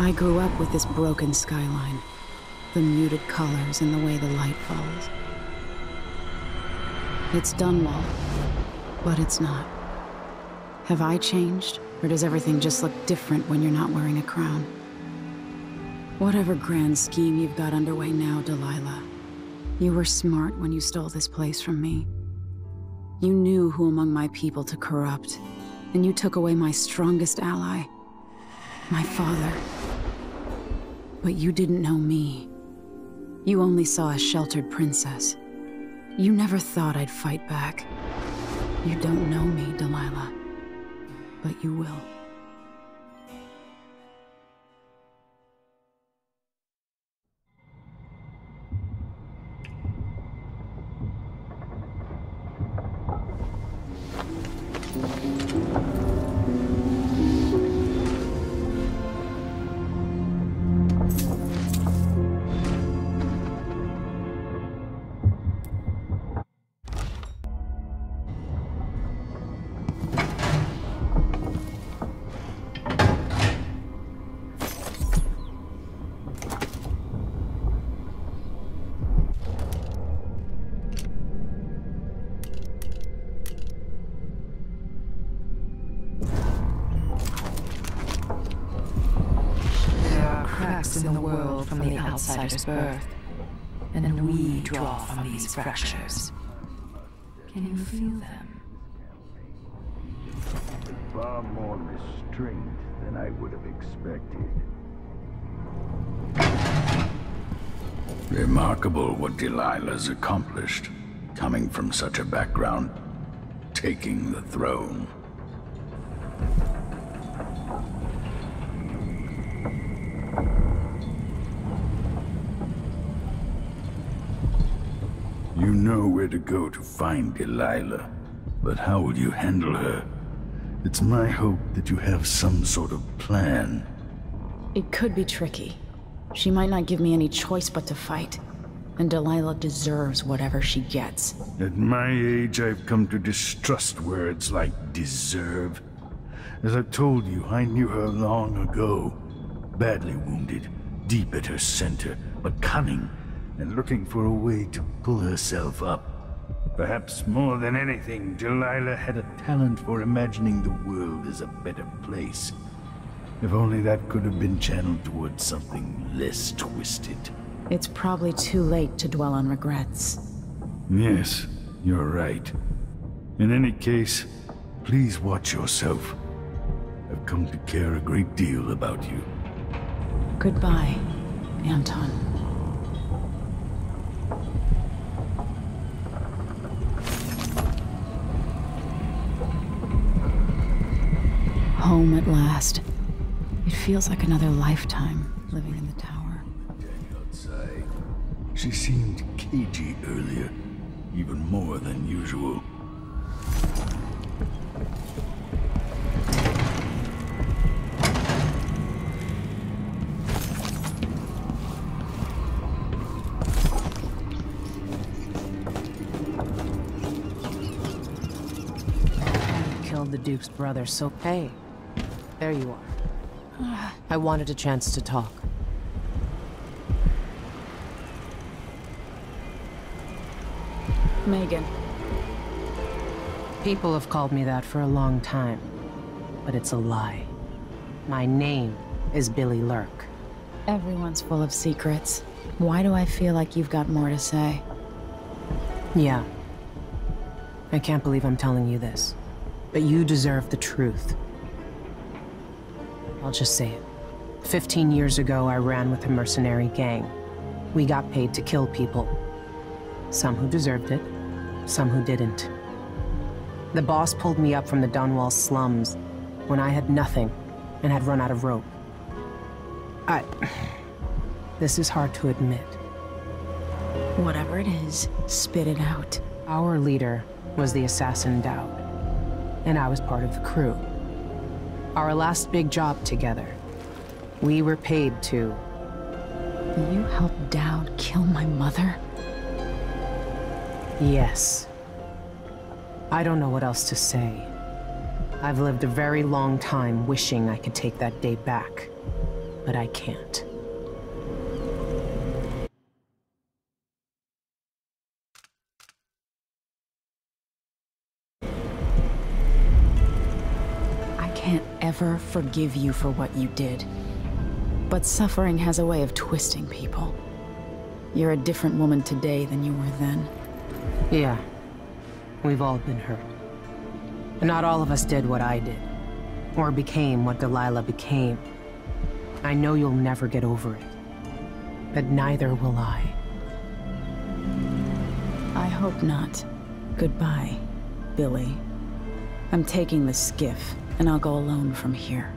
I grew up with this broken skyline. The muted colors and the way the light falls. It's done well, but it's not. Have I changed, or does everything just look different when you're not wearing a crown? Whatever grand scheme you've got underway now, Delilah, you were smart when you stole this place from me. You knew who among my people to corrupt, and you took away my strongest ally, my father. But you didn't know me. You only saw a sheltered princess. You never thought I'd fight back. You don't know me, Delilah, but you will. In the world from the outsider's birth, and then we draw from these fractures. Can you feel them? Far more restraint than I would have expected. Remarkable what Delilah's accomplished, coming from such a background, taking the throne. You know where to go to find Delilah, but how will you handle her? It's my hope that you have some sort of plan. It could be tricky. She might not give me any choice but to fight. And Delilah deserves whatever she gets. At my age, I've come to distrust words like deserve. As I told you, I knew her long ago. Badly wounded, deep at her center, but cunning, and looking for a way to pull herself up. Perhaps more than anything, Delilah had a talent for imagining the world as a better place. If only that could have been channeled towards something less twisted. It's probably too late to dwell on regrets. Yes, you're right. In any case, please watch yourself. I've come to care a great deal about you. Goodbye, Anton. Home at last. It feels like another lifetime living in the tower. Outside. She seemed cagey earlier, even more than usual. Killed the Duke's brother, so hey. There you are. I wanted a chance to talk. Megan. People have called me that for a long time, but it's a lie. My name is Billy Lurk. Everyone's full of secrets. Why do I feel like you've got more to say? Yeah. I can't believe I'm telling you this, but you deserve the truth. I'll just say it. 15 years ago, I ran with a mercenary gang. We got paid to kill people. Some who deserved it, some who didn't. The boss pulled me up from the Dunwall slums when I had nothing and had run out of rope. This is hard to admit. Whatever it is, spit it out. Our leader was the assassin Dowd, and I was part of the crew. Our last big job together. We were paid to... You helped Dowd kill my mother? Yes. I don't know what else to say. I've lived a very long time wishing I could take that day back. but I can't. I can't ever forgive you for what you did. But suffering has a way of twisting people. You're a different woman today than you were then. Yeah, we've all been hurt. But not all of us did what I did, or became what Delilah became. I know you'll never get over it, but neither will I. I hope not. Goodbye, Billy. I'm taking the skiff, and I'll go alone from here.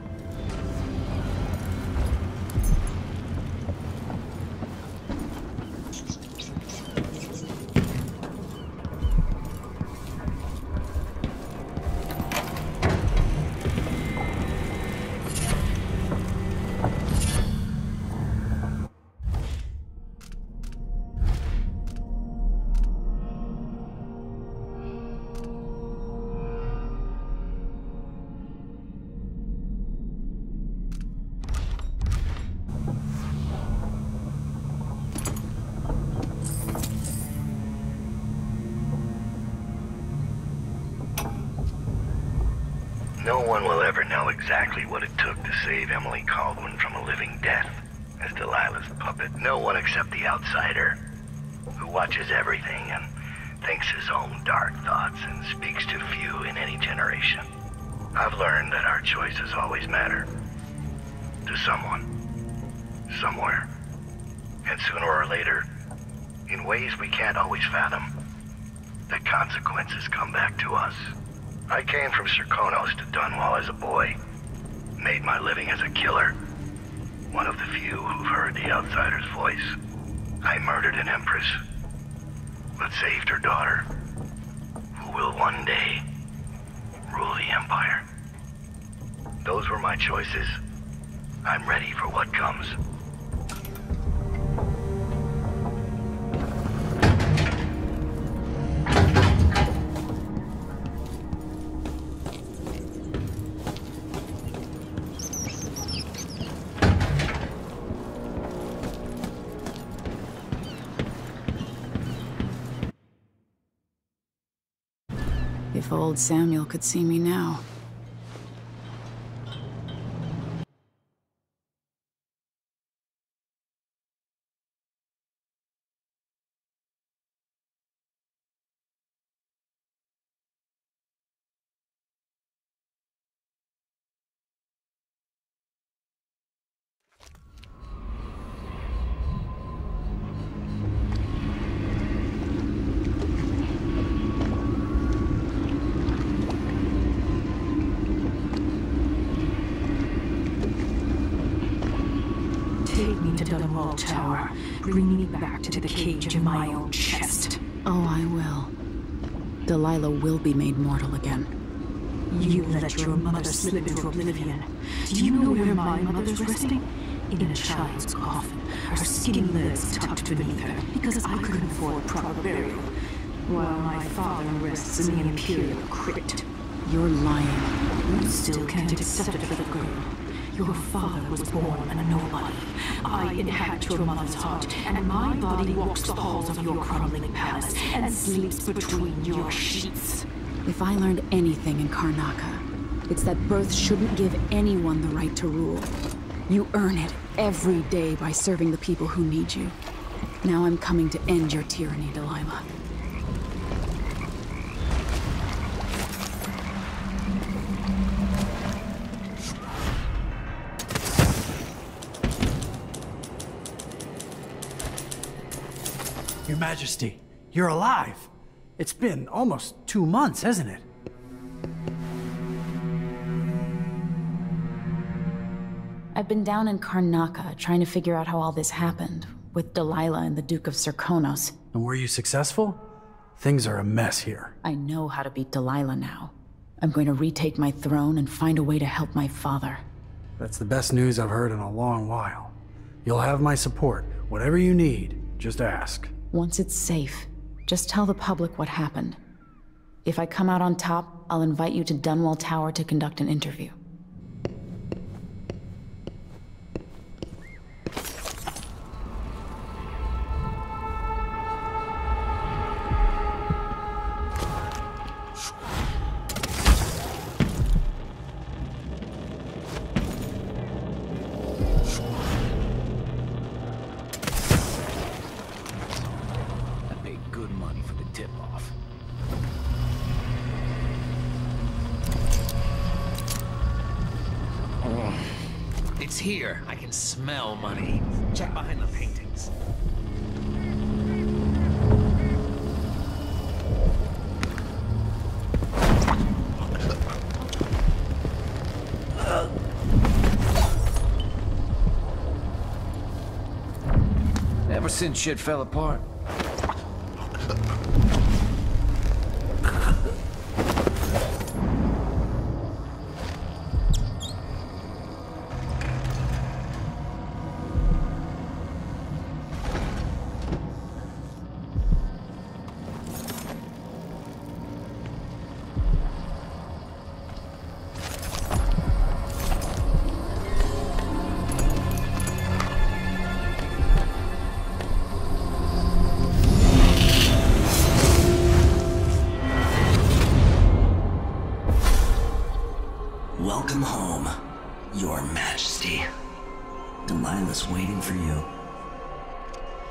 No one will ever know exactly what it took to save Emily Caldwin from a living death as Delilah's puppet. No one except the outsider, who watches everything and thinks his own dark thoughts and speaks to few in any generation. I've learned that our choices always matter. To someone. Somewhere. And sooner or later, in ways we can't always fathom, the consequences come back to us. I came from Serkonos to Dunwall as a boy. Made my living as a killer. One of the few who've heard the outsider's voice. I murdered an empress, but saved her daughter, who will one day rule the Empire. Those were my choices. I'm ready for what comes. If old Samuel could see me now. Take me to Dunwall Tower. Bring me back to the cage in my own chest. Oh, I will. Delilah will be made mortal again. You let your mother slip into oblivion. Do you know where my mother's resting? In a child's coffin, her skinny legs tucked beneath her, because I couldn't afford proper burial, while my father rests in the Imperial crypt. You're lying. You still can't accept it for the girl. Your father was born a nobody. I inhabit your mother's heart, and my body walks the halls of your crumbling palace and sleeps between your sheets. If I learned anything in Karnaca, it's that birth shouldn't give anyone the right to rule. You earn it every day by serving the people who need you. Now I'm coming to end your tyranny, Delilah. Your Majesty, you're alive. It's been almost 2 months, hasn't it? I've been down in Karnaca trying to figure out how all this happened, with Delilah and the Duke of Serkonos. And were you successful? Things are a mess here. I know how to beat Delilah now. I'm going to retake my throne and find a way to help my father. That's the best news I've heard in a long while. You'll have my support. Whatever you need, just ask. Once it's safe, just tell the public what happened. If I come out on top, I'll invite you to Dunwall Tower to conduct an interview. It's here. I can smell money. Check behind the paintings. Ever since shit fell apart. Welcome home, Your Majesty. Delilah's waiting for you.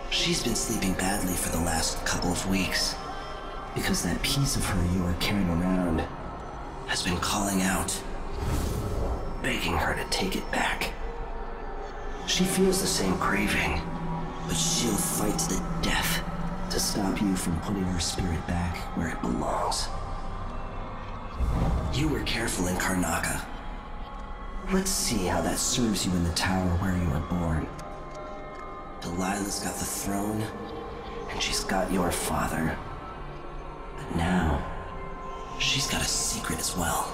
She's been sleeping badly for the last couple of weeks, because that piece of her you are carrying around has been calling out, begging her to take it back. She feels the same craving, but she'll fight to the death to stop you from putting her spirit back where it belongs. You were careful in Karnaca. Let's see how that serves you in the tower where you were born. Delilah's got the throne, and she's got your father. But now, she's got a secret as well.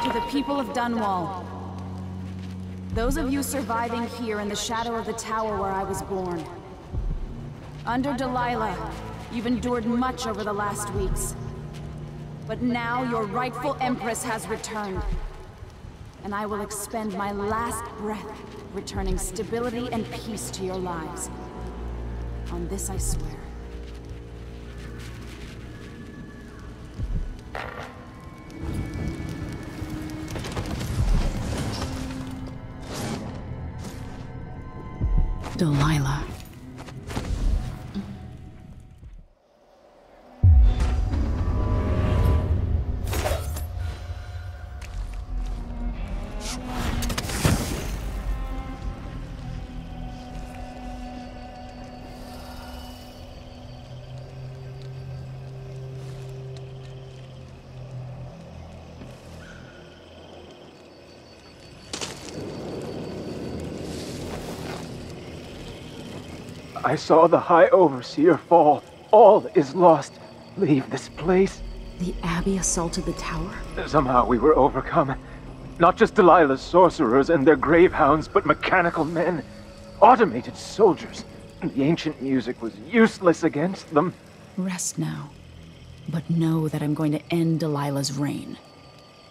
To the people of Dunwall, those of you surviving here in the shadow of the tower where I was born. Under Delilah, you've endured much over the last weeks. But now your rightful Empress has returned. And I will expend my last breath, returning stability and peace to your lives. On this I swear. Delilah. I saw the High Overseer fall. All is lost. Leave this place. The Abbey assaulted the tower? Somehow we were overcome. Not just Delilah's sorcerers and their gravehounds, but mechanical men. Automated soldiers. The ancient music was useless against them. Rest now. But know that I'm going to end Delilah's reign.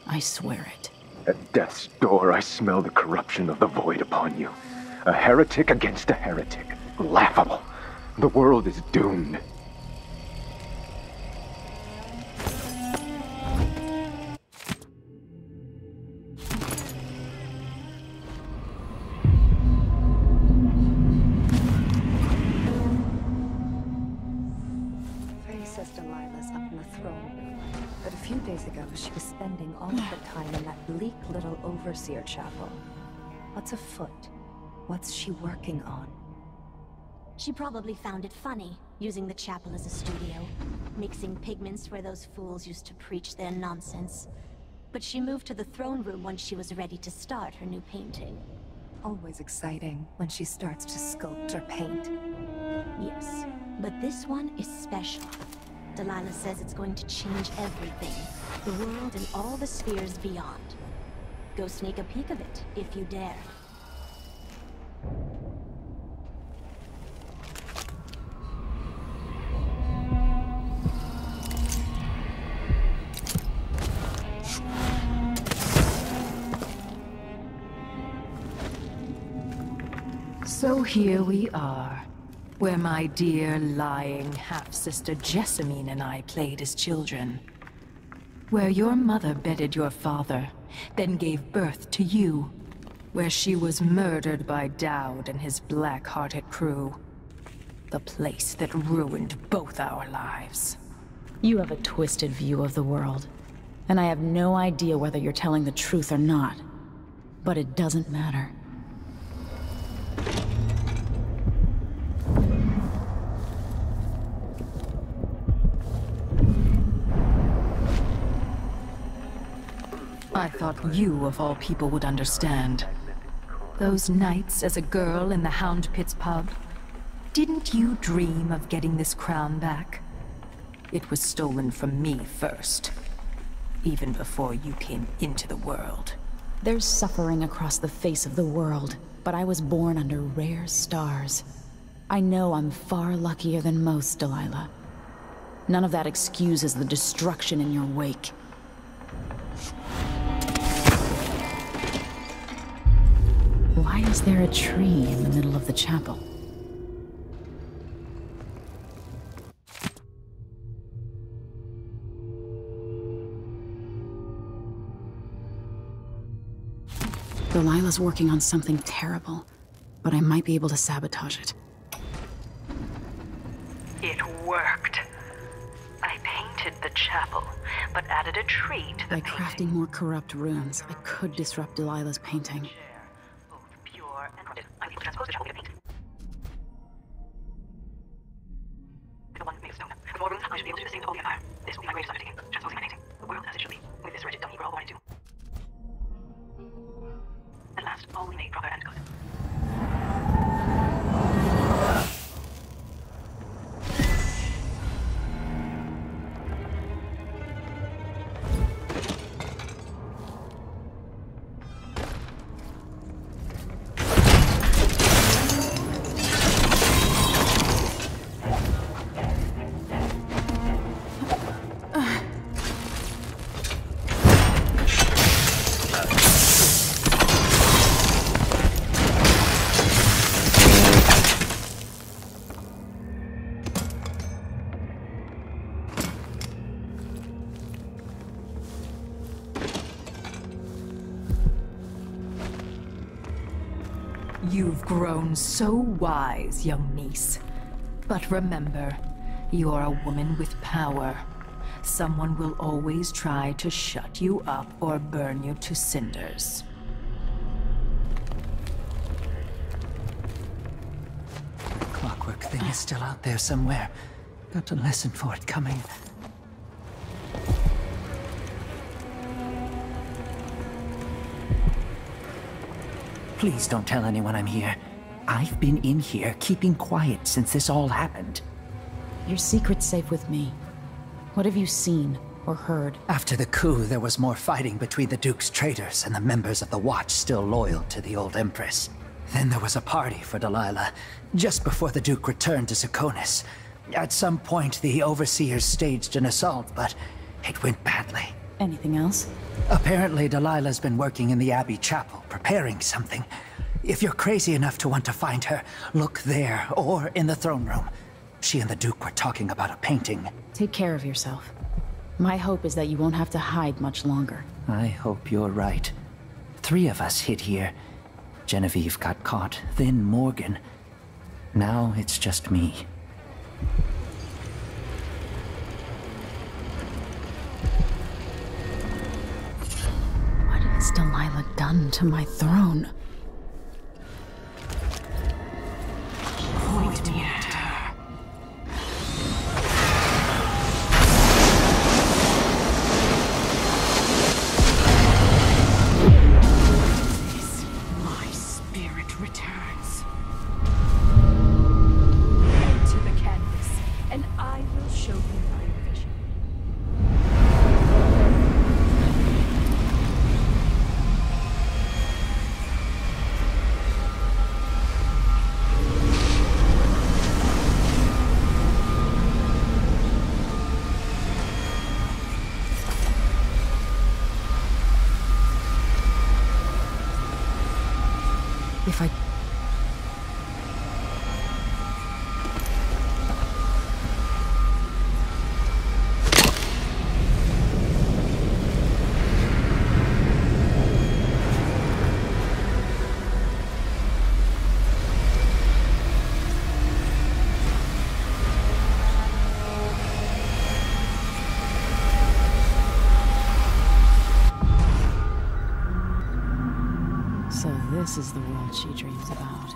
I swear it. At death's door, I smell the corruption of the void upon you. A heretic against a heretic. Laughable. The world is doomed. Faye says Delilah's up in the throne. But a few days ago, she was spending all of her time in that bleak little overseer chapel. What's afoot? What's she working on? She probably found it funny, using the chapel as a studio, mixing pigments where those fools used to preach their nonsense. But she moved to the throne room once she was ready to start her new painting. Always exciting when she starts to sculpt or paint. Yes, but this one is special. Delilah says it's going to change everything, the world and all the spheres beyond. Go sneak a peek of it, if you dare. So here we are, where my dear lying half-sister Jessamine and I played as children. Where your mother bedded your father, then gave birth to you. Where she was murdered by Dowd and his black-hearted crew. The place that ruined both our lives. You have a twisted view of the world, and I have no idea whether you're telling the truth or not. But it doesn't matter. I thought you, of all people, would understand. Those nights as a girl in the Hound Pit's pub. Didn't you dream of getting this crown back? It was stolen from me first. Even before you came into the world. There's suffering across the face of the world, but I was born under rare stars. I know I'm far luckier than most, Delilah. None of that excuses the destruction in your wake. Why is there a tree in the middle of the chapel? Delilah's working on something terrible, but I might be able to sabotage it. It worked. I painted the chapel, but added a tree to the By crafting more corrupt runes, I could disrupt Delilah's painting. both pure and corrupted. I'm able to transpose the chapel into paint. The one made of stone. With more runes, I should be able to sustain the whole empire. This will be my greatest undertaking, transposing my painting. The world as it should be, with this wretched dummy we're all born into. At last, all we made proper and good. You've grown so wise, young niece. But remember, you're a woman with power. Someone will always try to shut you up or burn you to cinders. The clockwork thing is still out there somewhere. Got to listen for it coming. Please don't tell anyone I'm here. I've been in here keeping quiet since this all happened. Your secret's safe with me. What have you seen or heard? After the coup, there was more fighting between the Duke's traitors and the members of the Watch still loyal to the old Empress. Then there was a party for Delilah, just before the Duke returned to Serkonis. At some point, the Overseers staged an assault, but it went badly. Anything else? Apparently, Delilah's been working in the Abbey Chapel, preparing something. If you're crazy enough to want to find her, look there, or in the throne room. She and the Duke were talking about a painting. Take care of yourself. My hope is that you won't have to hide much longer. I hope you're right. 3 of us hid here. Genevieve got caught, then Morgan. Now it's just me. What has Delilah done to my throne? Point me at her. My spirit returns. To the canvas, and I will show you my vision. This is the world she dreams about.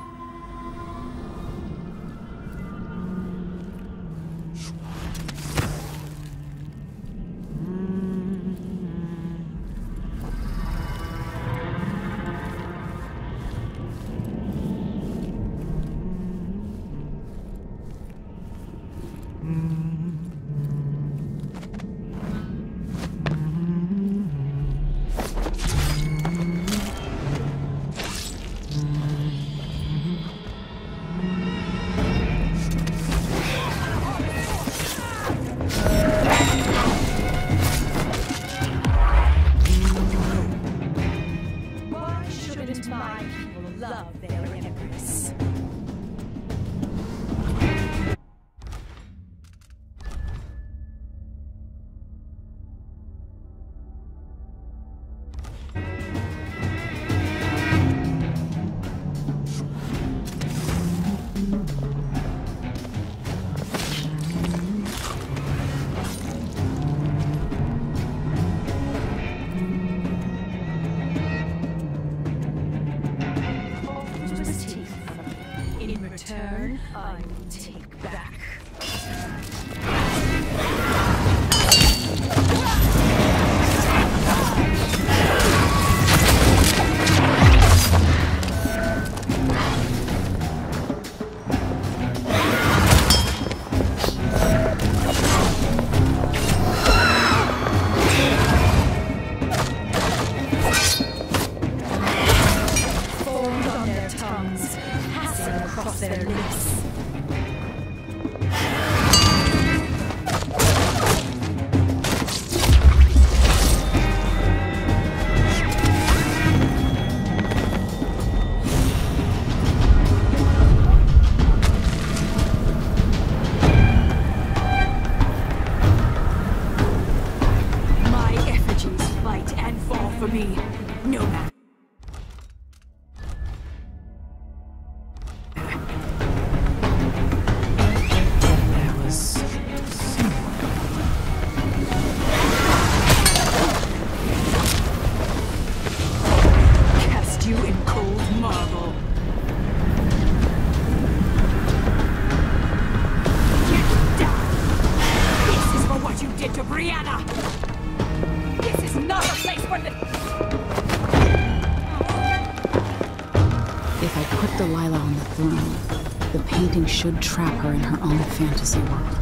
Should trap her in her own fantasy world.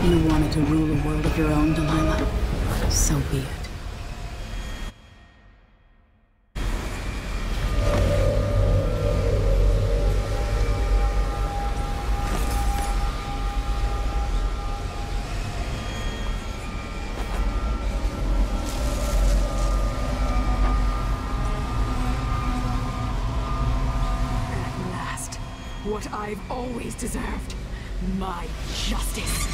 You wanted to rule a world of your own, Delilah. So be it. What I've always deserved. My justice.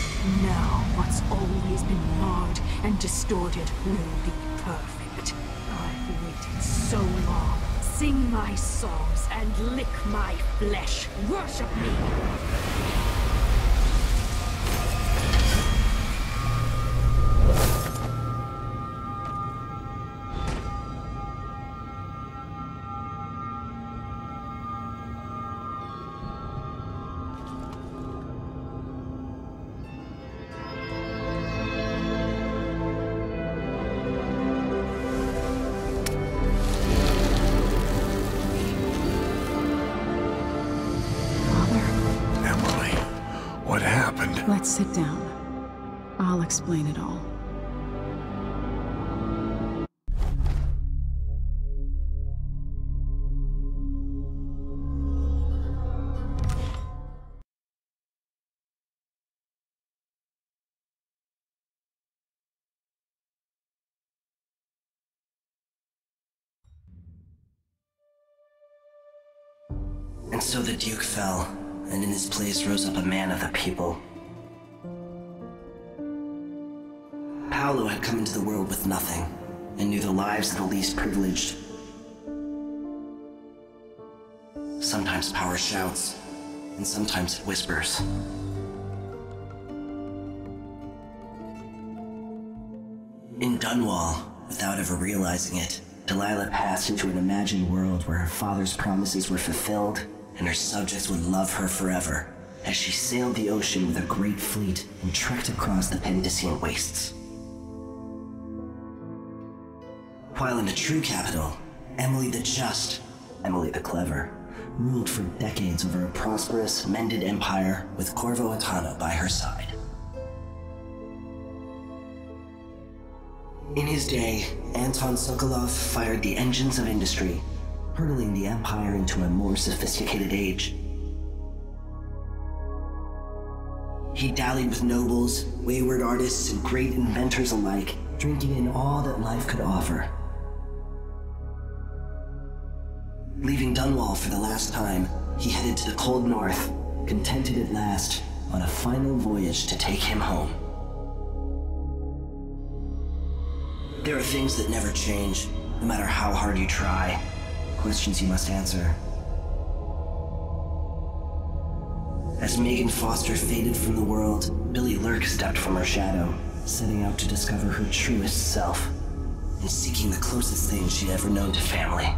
Now what's always been marred and distorted will be perfect. I've waited so long. Sing my songs and lick my flesh. Worship me. Let's sit down. I'll explain it all. And so the Duke fell, and in his place rose up a man of the people. Paolo had come into the world with nothing, and knew the lives of the least privileged. Sometimes power shouts, and sometimes it whispers. Dunwall, without ever realizing it, Delilah passed into an imagined world where her father's promises were fulfilled and her subjects would love her forever as she sailed the ocean with a great fleet and trekked across the Pendician wastes. While in the true capital, Emily the Just, Emily the Clever, ruled for decades over a prosperous, mended empire with Corvo Attano by her side. In his day, Anton Sokolov fired the engines of industry, hurtling the empire into a more sophisticated age. He dallied with nobles, wayward artists, and great inventors alike, drinking in all that life could offer. Leaving Dunwall for the last time, he headed to the cold north, contented at last, on a final voyage to take him home. There are things that never change, no matter how hard you try. Questions you must answer. As Megan Foster faded from the world, Billy Lurk stepped from her shadow, setting out to discover her truest self, and seeking the closest thing she'd ever known to family.